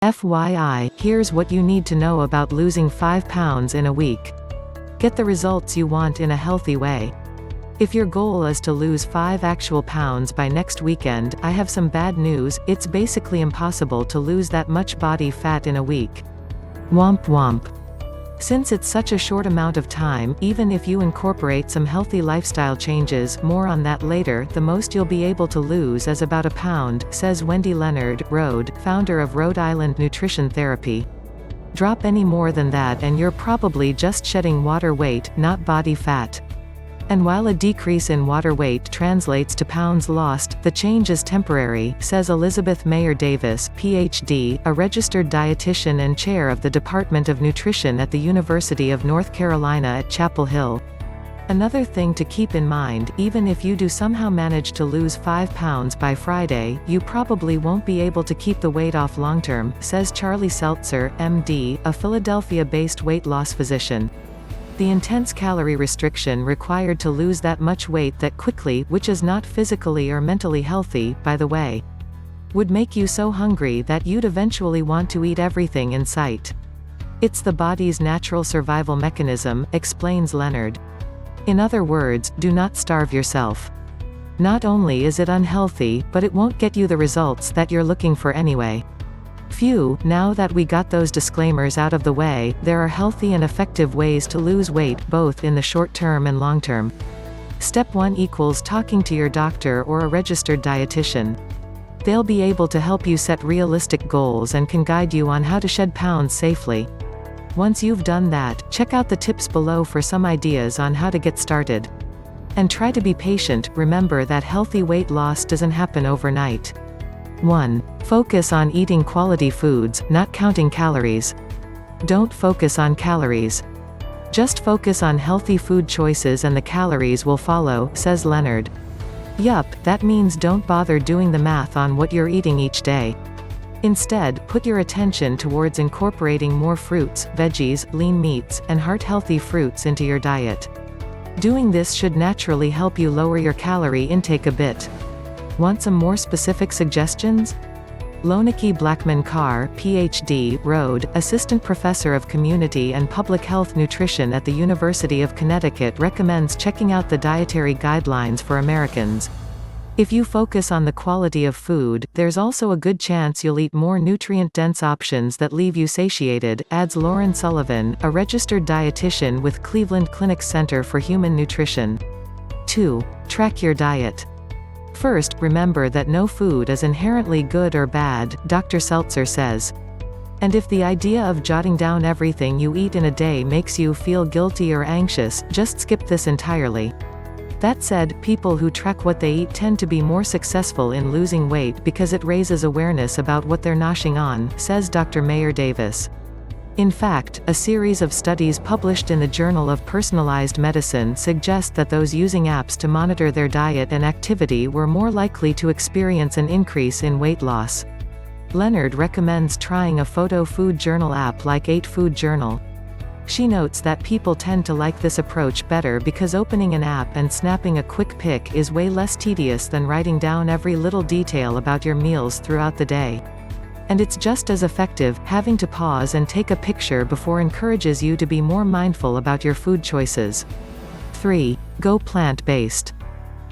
FYI, here's what you need to know about losing 5 pounds in a week. Get the results you want in a healthy way. If your goal is to lose 5 actual pounds by next weekend, I have some bad news: it's basically impossible to lose that much body fat in a week. Womp womp. Since it's such a short amount of time, even if you incorporate some healthy lifestyle changes, more on that later, the most you'll be able to lose is about a pound, says Wendy Leonard, Rhode, founder of Rhode Island Nutrition Therapy. Drop any more than that and you're probably just shedding water weight, not body fat. And while a decrease in water weight translates to pounds lost, the change is temporary, says Elizabeth Mayer Davis, Ph.D., a registered dietitian and chair of the Department of Nutrition at the University of North Carolina at Chapel Hill. Another thing to keep in mind: even if you do somehow manage to lose 5 pounds by Friday, you probably won't be able to keep the weight off long-term, says Charlie Seltzer, MD, a Philadelphia-based weight loss physician. The intense calorie restriction required to lose that much weight that quickly, which is not physically or mentally healthy, by the way, would make you so hungry that you'd eventually want to eat everything in sight. It's the body's natural survival mechanism, explains Leonard. In other words, do not starve yourself. Not only is it unhealthy, but it won't get you the results that you're looking for anyway. Phew, now that we got those disclaimers out of the way, there are healthy and effective ways to lose weight, both in the short term and long term. Step 1 equals talking to your doctor or a registered dietitian. They'll be able to help you set realistic goals and can guide you on how to shed pounds safely. Once you've done that, check out the tips below for some ideas on how to get started. And try to be patient. Remember that healthy weight loss doesn't happen overnight. 1. Focus on eating quality foods, not counting calories. Don't focus on calories. Just focus on healthy food choices and the calories will follow, says Leonard. Yup, that means don't bother doing the math on what you're eating each day. Instead, put your attention towards incorporating more fruits, veggies, lean meats, and heart-healthy fruits into your diet. Doing this should naturally help you lower your calorie intake a bit. Want some more specific suggestions? Lonaki Blackman Carr, Ph.D., Rhode, Assistant Professor of Community and Public Health Nutrition at the University of Connecticut, recommends checking out the Dietary Guidelines for Americans. If you focus on the quality of food, there's also a good chance you'll eat more nutrient-dense options that leave you satiated, adds Lauren Sullivan, a registered dietitian with Cleveland Clinic Center for Human Nutrition. 2. Track your diet. First, remember that no food is inherently good or bad, Dr. Seltzer says. And if the idea of jotting down everything you eat in a day makes you feel guilty or anxious, just skip this entirely. That said, people who track what they eat tend to be more successful in losing weight because it raises awareness about what they're noshing on, says Dr. Mayer Davis. In fact, a series of studies published in the Journal of Personalized Medicine suggest that those using apps to monitor their diet and activity were more likely to experience an increase in weight loss. Leonard recommends trying a photo food journal app like 8 Food Journal. She notes that people tend to like this approach better because opening an app and snapping a quick pic is way less tedious than writing down every little detail about your meals throughout the day. And it's just as effective. Having to pause and take a picture before encourages you to be more mindful about your food choices. 3. Go plant-based.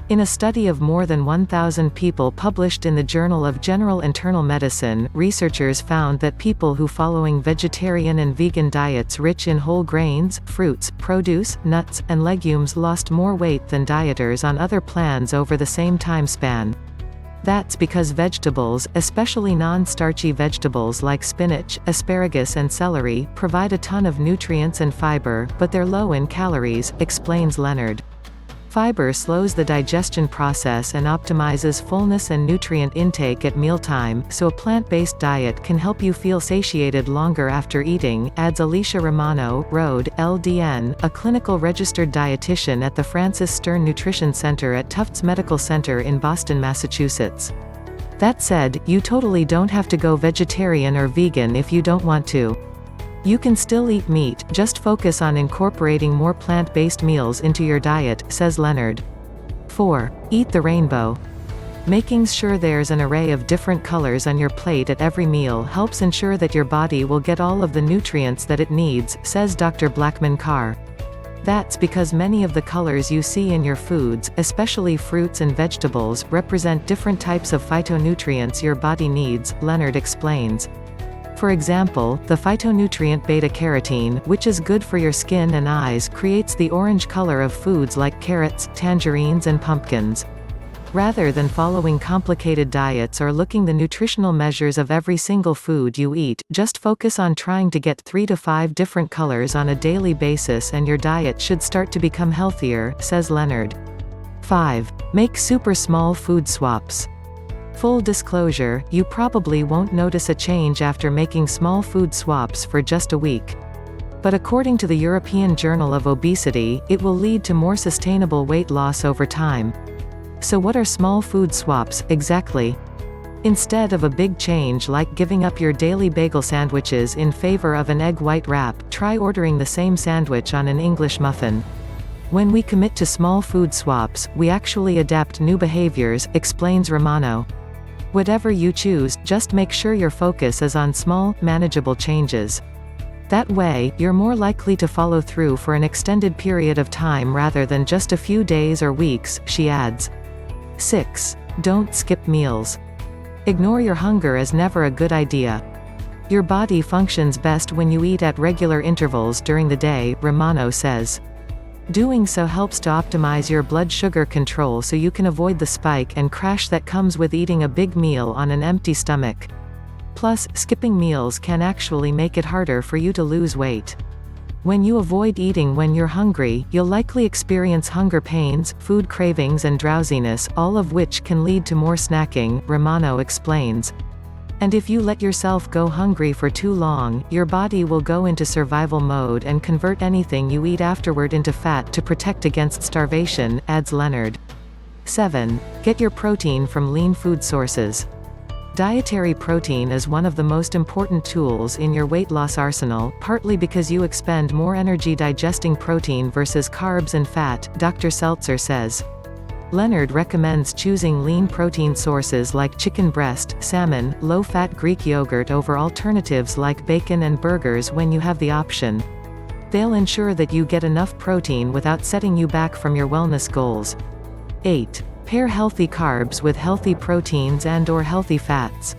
In a study of more than 1,000 people published in the Journal of General Internal Medicine, researchers found that people who following vegetarian and vegan diets rich in whole grains, fruits, produce, nuts, and legumes lost more weight than dieters on other plans over the same time span. That's because vegetables, especially non-starchy vegetables like spinach, asparagus and celery, provide a ton of nutrients and fiber, but they're low in calories, explains Leonard. Fiber slows the digestion process and optimizes fullness and nutrient intake at mealtime, so a plant-based diet can help you feel satiated longer after eating, adds Alicia Romano, Rhode, LDN, a clinical registered dietitian at the Francis Stern Nutrition Center at Tufts Medical Center in Boston, Massachusetts. That said, you totally don't have to go vegetarian or vegan if you don't want to. You can still eat meat, just focus on incorporating more plant-based meals into your diet, says Leonard. 4. Eat the rainbow. Making sure there's an array of different colors on your plate at every meal helps ensure that your body will get all of the nutrients that it needs, says Dr. Blackman-Carr. That's because many of the colors you see in your foods, especially fruits and vegetables, represent different types of phytonutrients your body needs, Leonard explains. For example, the phytonutrient beta-carotene, which is good for your skin and eyes, creates the orange color of foods like carrots, tangerines and pumpkins. Rather than following complicated diets or looking the nutritional measures of every single food you eat, just focus on trying to get 3 to 5 different colors on a daily basis and your diet should start to become healthier, says Leonard. 5. Make super small food swaps. Full disclosure, you probably won't notice a change after making small food swaps for just a week. But according to the European Journal of Obesity, it will lead to more sustainable weight loss over time. So what are small food swaps, exactly? Instead of a big change like giving up your daily bagel sandwiches in favor of an egg white wrap, try ordering the same sandwich on an English muffin. When we commit to small food swaps, we actually adapt new behaviors, explains Romano. Whatever you choose, just make sure your focus is on small, manageable changes. That way, you're more likely to follow through for an extended period of time rather than just a few days or weeks, she adds. 6. Don't skip meals. Ignore your hunger is never a good idea. Your body functions best when you eat at regular intervals during the day, Romano says. Doing so helps to optimize your blood sugar control so you can avoid the spike and crash that comes with eating a big meal on an empty stomach. Plus, skipping meals can actually make it harder for you to lose weight. When you avoid eating when you're hungry, you'll likely experience hunger pains, food cravings and drowsiness, all of which can lead to more snacking, Romano explains. And if you let yourself go hungry for too long, your body will go into survival mode and convert anything you eat afterward into fat to protect against starvation, adds Leonard. 7. Get your protein from lean food sources. Dietary protein is one of the most important tools in your weight loss arsenal, partly because you expend more energy digesting protein versus carbs and fat, Dr. Seltzer says. Leonard recommends choosing lean protein sources like chicken breast, salmon, low-fat Greek yogurt over alternatives like bacon and burgers when you have the option. They'll ensure that you get enough protein without setting you back from your wellness goals. 8. Pair healthy carbs with healthy proteins and/or healthy fats.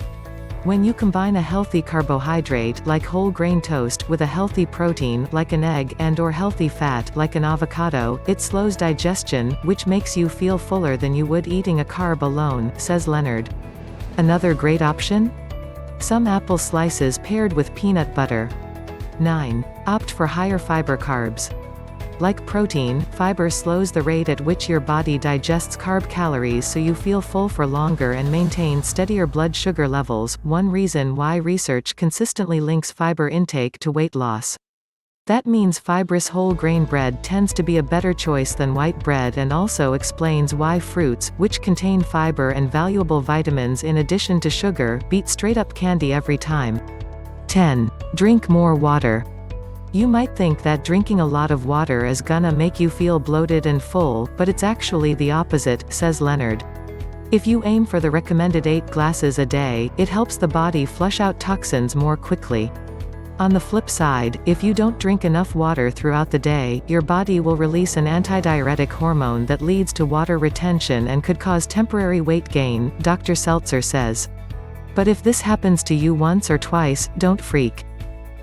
When you combine a healthy carbohydrate like whole grain toast with a healthy protein like an egg and/or healthy fat like an avocado, it slows digestion, which makes you feel fuller than you would eating a carb alone, says Leonard. Another great option? Some apple slices paired with peanut butter. 9. Opt for higher fiber carbs. Like protein, fiber slows the rate at which your body digests carb calories so you feel full for longer and maintain steadier blood sugar levels, one reason why research consistently links fiber intake to weight loss. That means fibrous whole grain bread tends to be a better choice than white bread and also explains why fruits, which contain fiber and valuable vitamins in addition to sugar, beat straight-up candy every time. 10. Drink more water. You might think that drinking a lot of water is gonna make you feel bloated and full, but it's actually the opposite, says Leonard. If you aim for the recommended 8 glasses a day, it helps the body flush out toxins more quickly. On the flip side, if you don't drink enough water throughout the day, your body will release an antidiuretic hormone that leads to water retention and could cause temporary weight gain, Dr. Seltzer says. But if this happens to you once or twice, don't freak.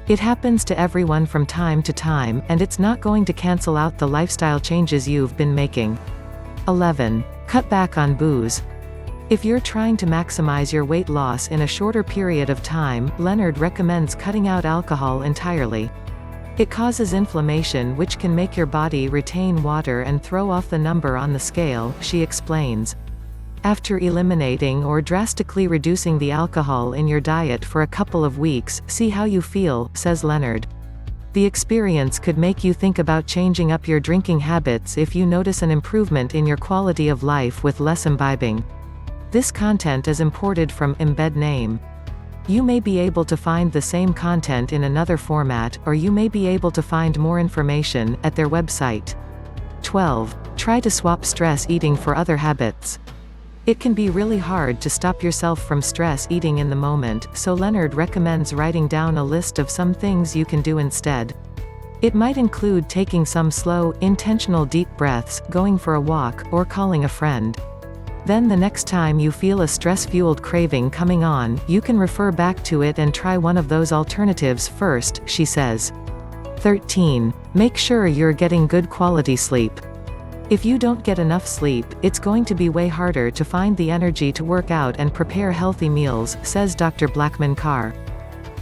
It happens to everyone from time to time, and it's not going to cancel out the lifestyle changes you've been making. 11. Cut back on booze. If you're trying to maximize your weight loss in a shorter period of time, Leonard recommends cutting out alcohol entirely. It causes inflammation which can make your body retain water and throw off the number on the scale, she explains. After eliminating or drastically reducing the alcohol in your diet for a couple of weeks, see how you feel, says Leonard. The experience could make you think about changing up your drinking habits if you notice an improvement in your quality of life with less imbibing. This content is imported from Embed Name. You may be able to find the same content in another format, or you may be able to find more information at their website. 12. Try to swap stress eating for other habits. It can be really hard to stop yourself from stress eating in the moment, so Leonard recommends writing down a list of some things you can do instead. It might include taking some slow, intentional deep breaths, going for a walk, or calling a friend. Then the next time you feel a stress-fueled craving coming on, you can refer back to it and try one of those alternatives first, she says. 13. Make sure you're getting good quality sleep. If you don't get enough sleep, it's going to be way harder to find the energy to work out and prepare healthy meals, says Dr. Blackman-Carr.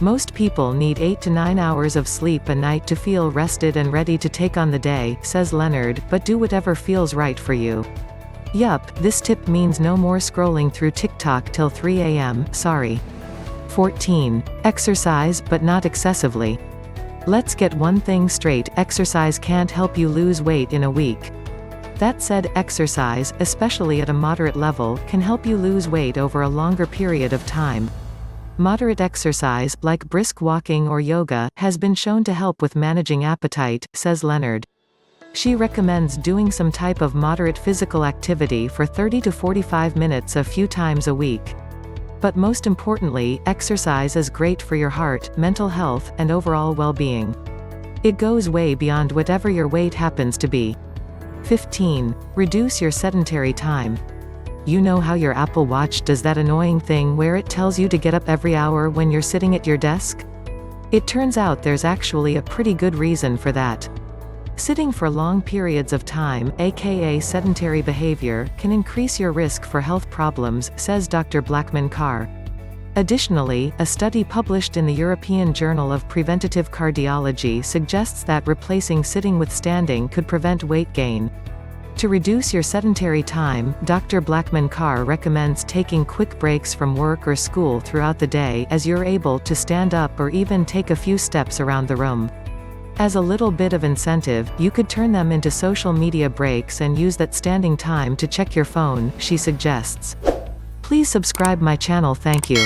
Most people need 8 to 9 hours of sleep a night to feel rested and ready to take on the day, says Leonard, but do whatever feels right for you. Yup, this tip means no more scrolling through TikTok till 3 a.m., sorry. 14. Exercise, but not excessively. Let's get one thing straight, exercise can't help you lose weight in a week. That said, exercise, especially at a moderate level, can help you lose weight over a longer period of time. Moderate exercise, like brisk walking or yoga, has been shown to help with managing appetite, says Leonard. She recommends doing some type of moderate physical activity for 30 to 45 minutes a few times a week. But most importantly, exercise is great for your heart, mental health, and overall well-being. It goes way beyond whatever your weight happens to be. 15. Reduce your sedentary time. You know how your Apple Watch does that annoying thing where it tells you to get up every hour when you're sitting at your desk? It turns out there's actually a pretty good reason for that. Sitting for long periods of time, aka sedentary behavior, can increase your risk for health problems, says Dr. Blackman-Carr. Additionally, a study published in the European Journal of Preventative Cardiology suggests that replacing sitting with standing could prevent weight gain. To reduce your sedentary time, Dr. Blackman-Carr recommends taking quick breaks from work or school throughout the day as you're able to stand up or even take a few steps around the room. As a little bit of incentive, you could turn them into social media breaks and use that standing time to check your phone, she suggests. Please subscribe my channel, thank you.